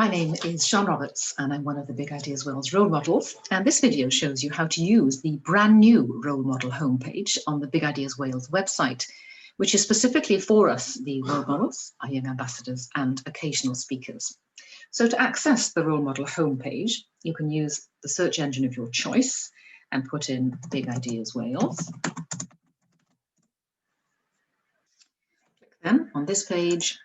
My name is Sian Roberts and I'm one of the Big Ideas Wales role models, and this video shows you how to use the brand new role model homepage on the Big Ideas Wales website, which is specifically for us, the role models, our young ambassadors and occasional speakers. So to access the role model homepage, you can use the search engine of your choice and put in Big Ideas Wales. Click then on this page.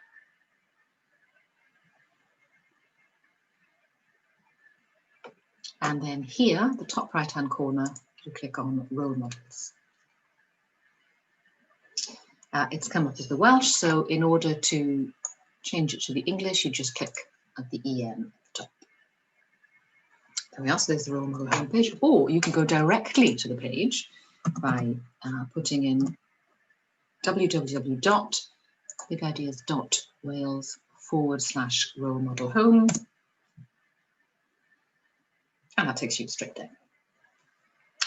And then here, the top right-hand corner, you click on Role Models. It's come up as the Welsh, so in order to change it to the English, you just click at the EN at the top. There we are, so there's the Role Model homepage, or you can go directly to the page by putting in www.bigideas.wales/role model home. And that takes you straight there.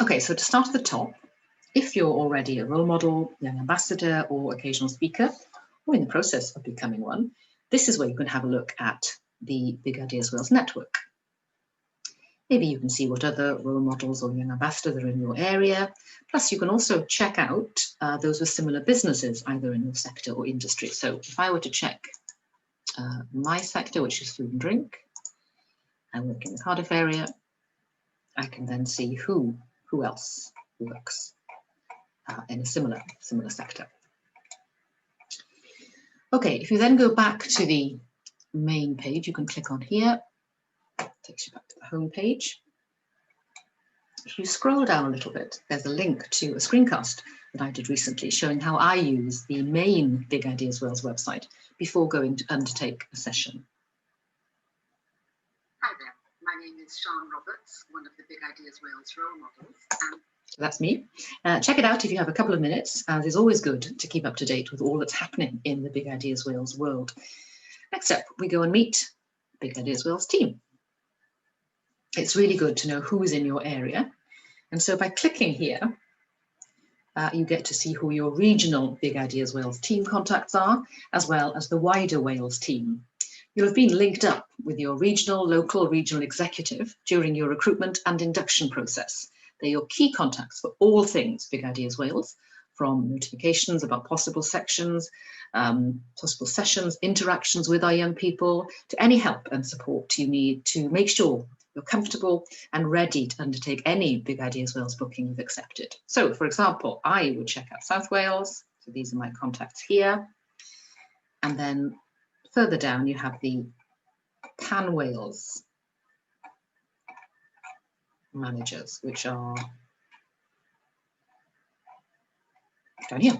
Okay, so to start at the top, if you're already a role model, young ambassador, or occasional speaker, or in the process of becoming one, this is where you can have a look at the Big Ideas Wales network. Maybe you can see what other role models or young ambassadors are in your area. Plus, you can also check out those with similar businesses, either in your sector or industry. So if I were to check my sector, which is food and drink, I work in the Cardiff area, I can then see who else works in a similar sector. Okay, if you then go back to the main page, you can click on here. It takes you back to the home page. If you scroll down a little bit, there's a link to a screencast that I did recently showing how I use the main Big Ideas Wales website before going to undertake a session. Hi there. My name is Sian Roberts, one of the Big Ideas Wales role models. So that's me. Check it out if you have a couple of minutes, as it's always good to keep up to date with all that's happening in the Big Ideas Wales world. Next up, we go and meet Big Ideas Wales team. It's really good to know who's in your area. And so by clicking here, you get to see who your regional Big Ideas Wales team contacts are, as well as the wider Wales team. You'll have been linked up with your local regional executive during your recruitment and induction process. They're your key contacts for all things Big Ideas Wales, from notifications about possible sessions, interactions with our young people, to any help and support you need to make sure you're comfortable and ready to undertake any Big Ideas Wales booking you've accepted. So, for example, I would check out South Wales. So these are my contacts here. And then further down, you have the Pan Wales managers, which are down here.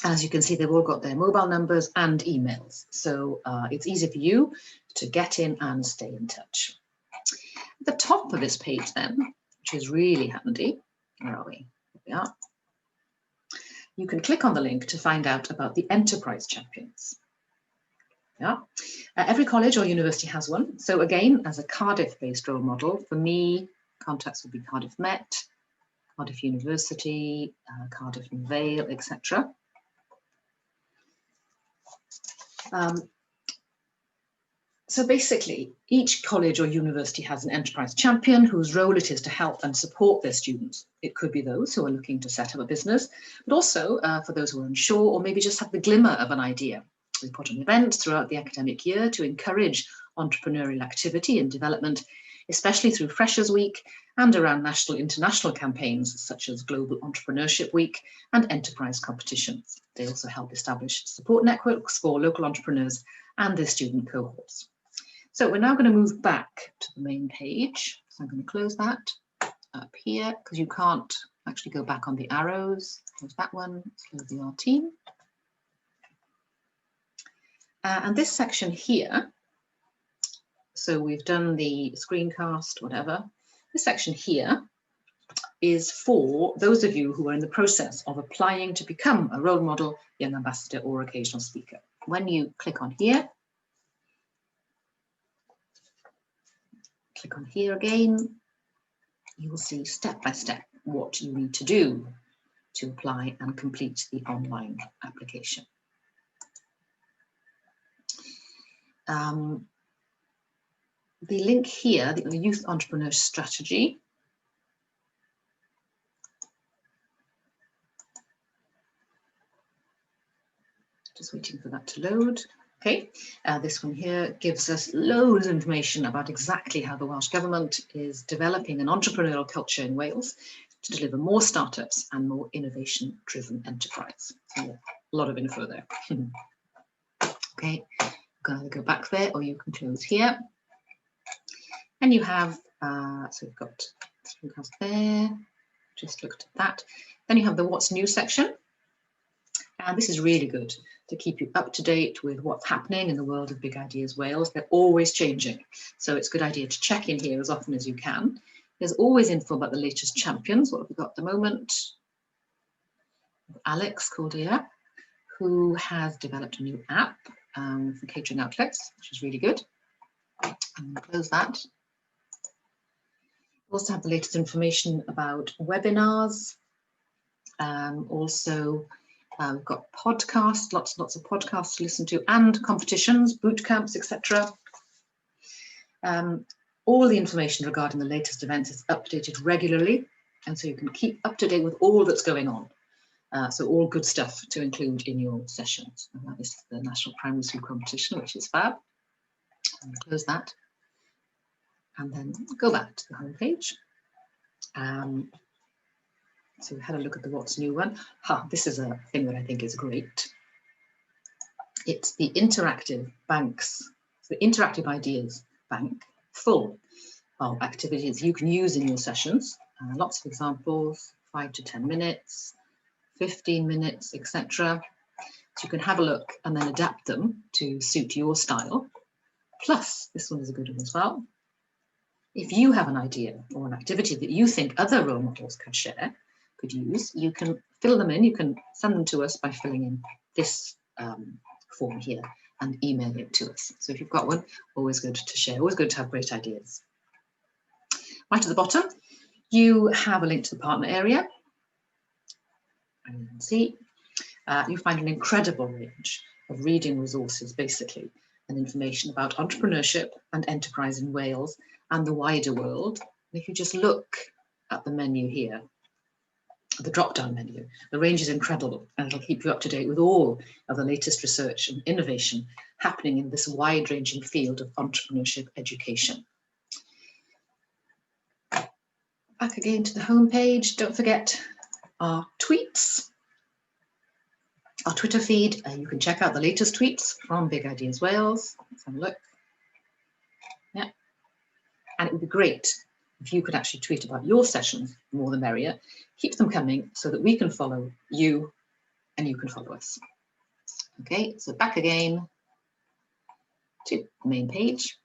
As you can see, they've all got their mobile numbers and emails. So it's easy for you to get in and stay in touch. At the top of this page then, which is really handy, where are we? Here we are. You can click on the link to find out about the Enterprise Champions. Yeah. Every college or university has one. So again, as a Cardiff-based role model, for me, contacts would be Cardiff Met, Cardiff University, Cardiff and Vale, etc. So basically, each college or university has an enterprise champion whose role it is to help and support their students. It could be those who are looking to set up a business, but also for those who are unsure or maybe just have the glimmer of an idea. We put on events throughout the academic year to encourage entrepreneurial activity and development, especially through Freshers Week and around national international campaigns such as Global Entrepreneurship Week and enterprise competitions. They also help establish support networks for local entrepreneurs and their student cohorts. So we're now going to move back to the main page. So I'm going to close that up here because you can't actually go back on the arrows. Close that one, close the R team. And this section here, so we've done the screencast, whatever. This section here is for those of you who are in the process of applying to become a role model, young ambassador, or occasional speaker. When you click on here again, you will see step by step what you need to do to apply and complete the online application. the link here, the Youth Entrepreneur Strategy. Just waiting for that to load. Okay, this one here gives us loads of information about exactly how the Welsh Government is developing an entrepreneurial culture in Wales to deliver more startups and more innovation-driven enterprise. So a lot of info there. Okay, you can either go back there or you can close here. And you have, so we've got screencast there, just looked at that. Then you have the What's New section. And this is really good to keep you up to date with what's happening in the world of Big Ideas Wales. They're always changing. So it's a good idea to check in here as often as you can. There's always info about the latest champions. What have we got at the moment? Alex Cordia, who has developed a new app for catering outlets, which is really good. I'm going to close that. We also have the latest information about webinars. We've got podcasts, lots of podcasts to listen to, and competitions, boot camps, etc. All the information regarding the latest events is updated regularly, and so you can keep up to date with all that's going on. So all good stuff to include in your sessions. And this is the National Primary School Competition, which is fab. I'm going to close that. And then go back to the home page. So we had a look at the What's New one. This is a thing that I think is great. It's the Interactive Banks, the Interactive Ideas Bank, full of activities you can use in your sessions. Lots of examples, 5 to 10 minutes, 15 minutes, etc. So you can have a look and then adapt them to suit your style. Plus, this one is a good one as well. If you have an idea or an activity that you think other role models could use, you can fill them in. You can send them to us by filling in this form here and email it to us. So if you've got one, always good to share, always good to have great ideas. Right at the bottom, you have a link to the partner area. And you can see, you find an incredible range of reading resources, basically, and information about entrepreneurship and enterprise in Wales and the wider world. And if you just look at the menu here, the drop-down menu, the range is incredible, and it'll keep you up to date with all of the latest research and innovation happening in this wide-ranging field of entrepreneurship education. Back again to the home page. Don't forget our tweets, our Twitter feed. You can check out the latest tweets from Big Ideas Wales. Let's have a look. Yeah, and it would be great if you could actually tweet about your sessions, more the merrier. Keep them coming so that we can follow you and you can follow us. Okay, so back again to the main page.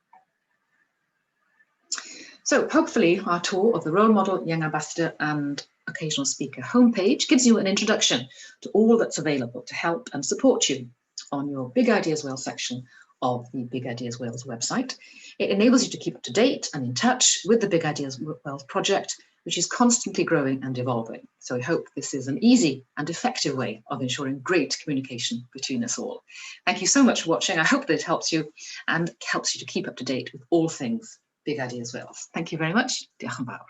So hopefully our tour of the Role Model, Young Ambassador and Occasional Speaker homepage gives you an introduction to all that's available to help and support you on your Big Ideas Wales section of the Big Ideas Wales website. It enables you to keep up to date and in touch with the Big Ideas Wales project, which is constantly growing and evolving. So I hope this is an easy and effective way of ensuring great communication between us all. Thank you so much for watching. I hope that it helps you and helps you to keep up to date with all things Big Ideas Wales. Thank you very much. Diolch yn fawr.